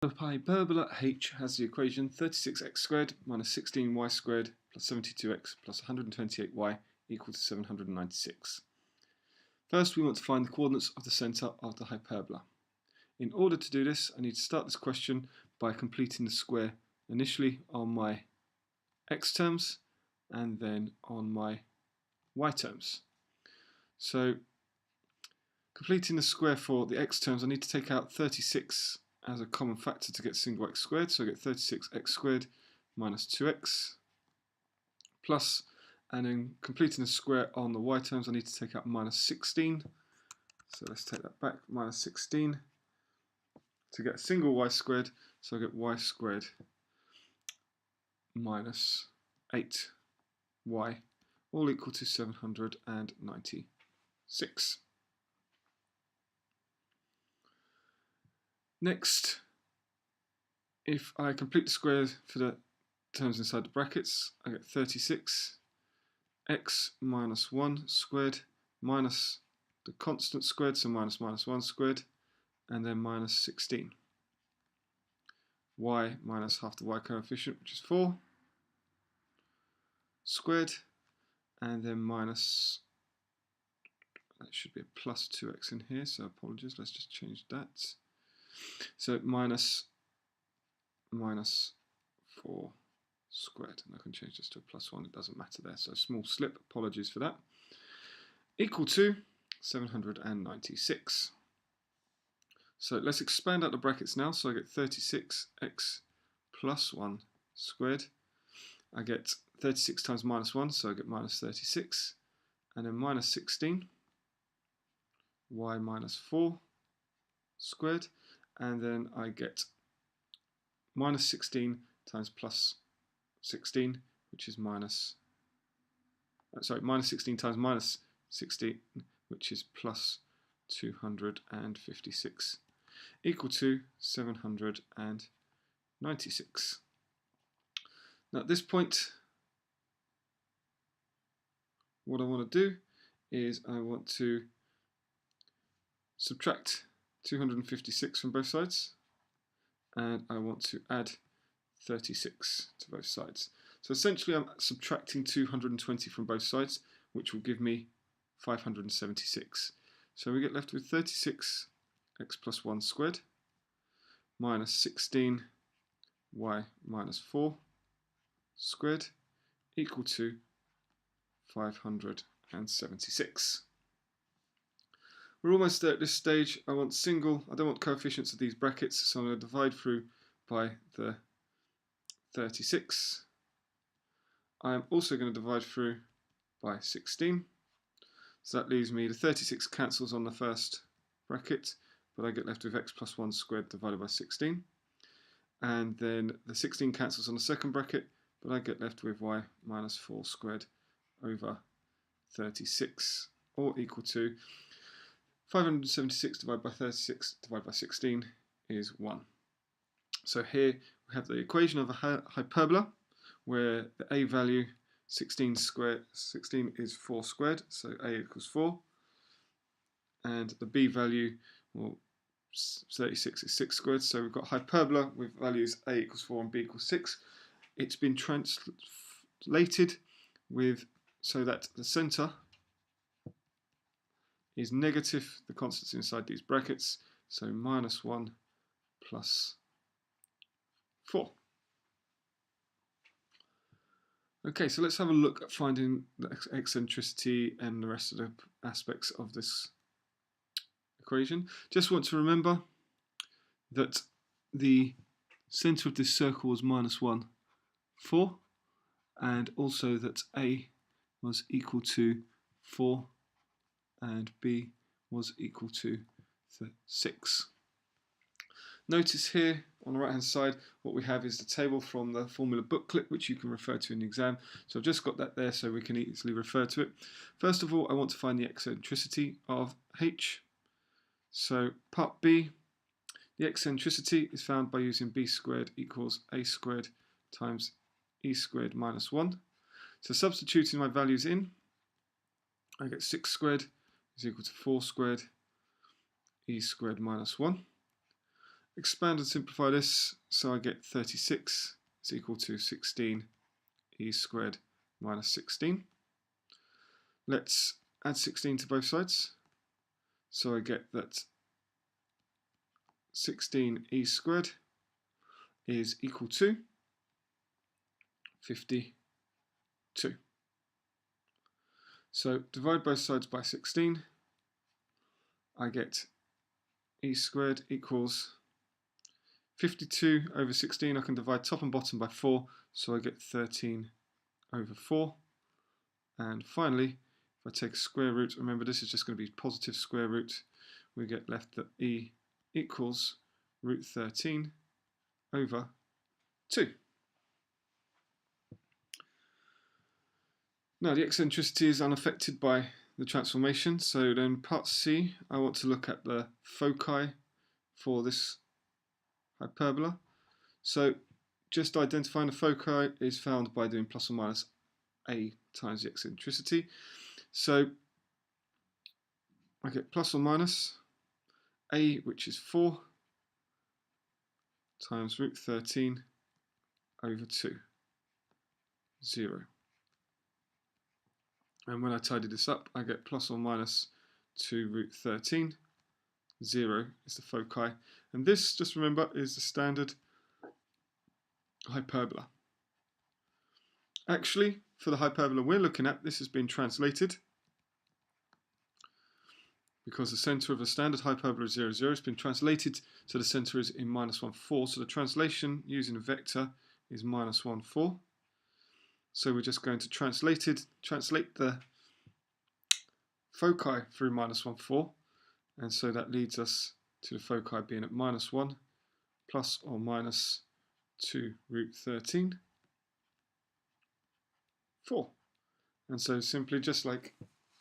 The hyperbola H has the equation 36x squared minus 16y squared plus 72x plus 128y equal to 796. First, we want to find the coordinates of the centre of the hyperbola. In order to do this, I need to start this question by completing the square initially on my x terms and then on my y terms. So, completing the square for the x terms, I need to take out 36 as a common factor to get single x squared, so I get 36x squared minus 2x plus, and then completing the square on the y terms, I need to take out minus 16, so let's take that back, minus 16 to get a single y squared, so I get y squared minus 8y, all equal to 796. Next, if I complete the square for the terms inside the brackets, I get 36x minus 1 squared minus the constant squared, so minus 1 squared, and then minus 16. Y minus half the y coefficient, which is 4 squared, and then minus, that should be a plus 2x in here, so apologies, let's just change that. So minus 4 squared, and I can change this to a plus 1, it doesn't matter there, so small slip, apologies for that, equal to 796. So let's expand out the brackets now, so I get 36x plus 1 squared, I get 36 times minus 1, so I get minus 36, and then minus 16, y minus 4 squared, and then I get minus 16 times plus 16, which is minus 16 times minus 16, which is plus 256, equal to 796. Now at this point, what I want to do is I want to subtract 256 from both sides, and I want to add 36 to both sides. So essentially I'm subtracting 220 from both sides, which will give me 576. So we get left with 36x plus 1 squared minus 16y minus 4 squared equal to 576. We're almost there at this stage. I don't want coefficients of these brackets, so I'm going to divide through by the 36. I am also going to divide through by 16. So that leaves me, the 36 cancels on the first bracket, but I get left with x plus 1 squared divided by 16. And then the 16 cancels on the second bracket, but I get left with y minus 4 squared over 36, or equal to 576 divided by 36 divided by 16 is 1. So here we have the equation of a hyperbola, where the a value 16 is 4 squared, so a equals 4, and the b value, well, 36 is 6 squared, so we've got hyperbola with values a equals 4 and b equals 6. It's been translated with so that the centre is negative, the constants inside these brackets, so minus 1 plus 4. Okay, so let's have a look at finding the eccentricity and the rest of the aspects of this equation. Just want to remember that the centre of this circle was minus 1, 4, and also that a was equal to 4 and b was equal to 6. Notice here on the right hand side what we have is the table from the formula booklet, which you can refer to in the exam. So I've just got that there so we can easily refer to it. First of all, I want to find the eccentricity of H. So part B, the eccentricity is found by using b squared equals a squared times e squared minus 1. So substituting my values in, I get 6 squared is equal to 4 squared e squared minus 1. expand and simplify this, so I get 36 is equal to 16 e squared minus 16. Let's add 16 to both sides. So I get that 16 e squared is equal to 52. So divide both sides by 16. I get e squared equals 52 over 16. I can divide top and bottom by 4, so I get 13 over 4. And finally, if I take a square root, remember this is just going to be positive square root, we get left that e equals root 13 over 2. Now the eccentricity is unaffected by the transformation, so then part C, I want to look at the foci for this hyperbola. So just identifying the foci is found by doing plus or minus a times the eccentricity. So I get plus or minus a, which is 4, times root 13 over 2, 0. And when I tidy this up, I get plus or minus 2 root 13, 0 is the foci. And this, just remember, is the standard hyperbola. Actually, for the hyperbola we're looking at, this has been translated because the centre of a standard hyperbola is 0, 0. It's been translated, so the centre is in minus 1, 4. So the translation using a vector is minus 1, 4. So we're just going to translate the foci through minus 1, 4. And so that leads us to the foci being at minus 1 plus or minus 2 root 13, 4. And so simply, just like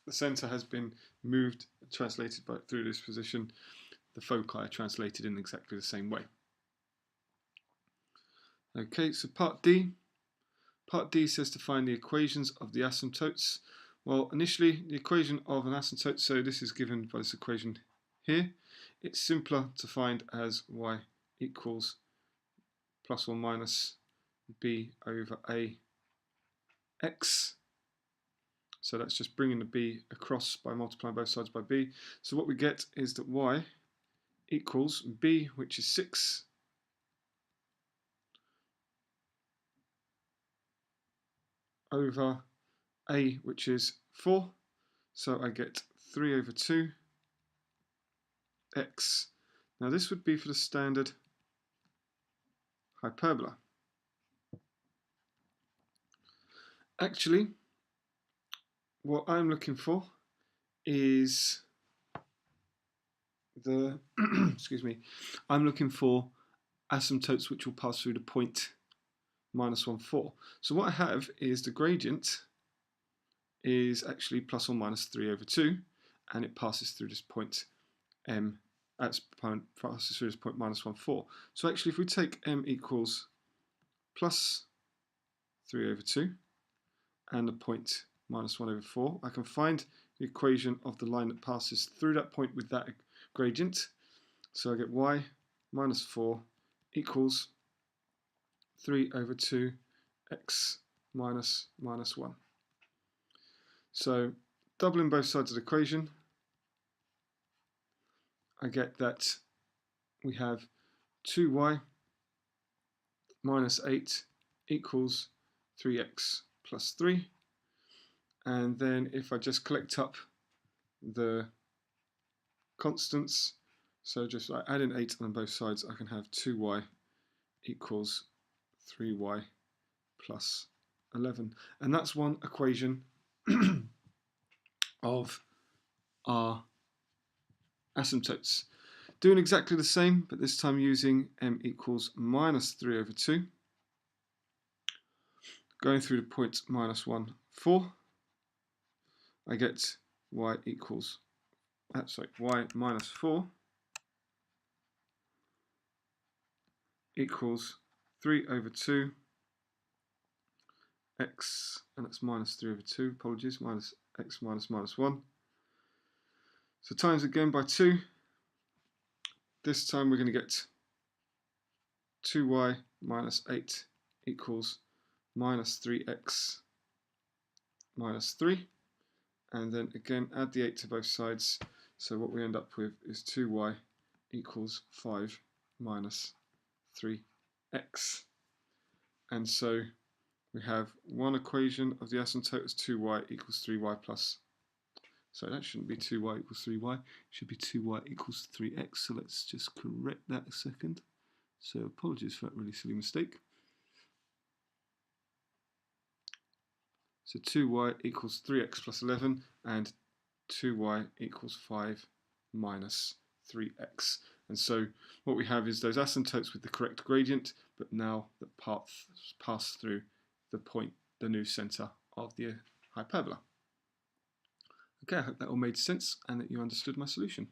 the centre has been moved, translated through this position, the foci are translated in exactly the same way. Okay, so part D. Part D says to find the equations of the asymptotes. Well, initially, the equation of an asymptote, so this is given by this equation here. It's simpler to find as y equals plus or minus b over a x. So that's just bringing the b across by multiplying both sides by b. So what we get is that y equals b, which is 6, over a, which is 4. So I get 3 over 2 x. Now this would be for the standard hyperbola. Actually, what I'm looking for is the excuse me, I'm looking for asymptotes which will pass through the point minus 1, 4. So what I have is the gradient is actually plus or minus 3 over 2, and it passes through this point passes through this point minus 1, 4. So actually, if we take m equals plus 3 over 2 and the point minus 1 over 4, I can find the equation of the line that passes through that point with that gradient. So I get y minus 4 equals 3 over 2 x minus 1. So doubling both sides of the equation, I get that we have 2y minus 8 equals 3x plus 3. And then if I just collect up the constants, so just like adding 8 on both sides, I can have 2y equals 3y plus 11. And that's one equation of our asymptotes. Doing exactly the same, but this time using m equals minus 3 over 2. Going through the point minus 1, 4. I get y equals, y minus 4 equals 3 over 2 x, and that's minus 3 over 2, apologies, minus x minus 1. So times again by 2. This time we're going to get 2y minus 8 equals minus 3x minus 3, and then again add the 8 to both sides, so what we end up with is 2y equals 5 minus 3x. And so we have one equation of the asymptote as 2y equals 3y plus, so that shouldn't be 2y equals 3y, it should be 2y equals 3x, so let's just correct that a second. So apologies for that really silly mistake. So 2y equals 3x plus 11, and 2y equals 5 minus 3x. And so what we have is those asymptotes with the correct gradient, but now that pass through the point, the new centre of the hyperbola. Okay, I hope that all made sense and that you understood my solution.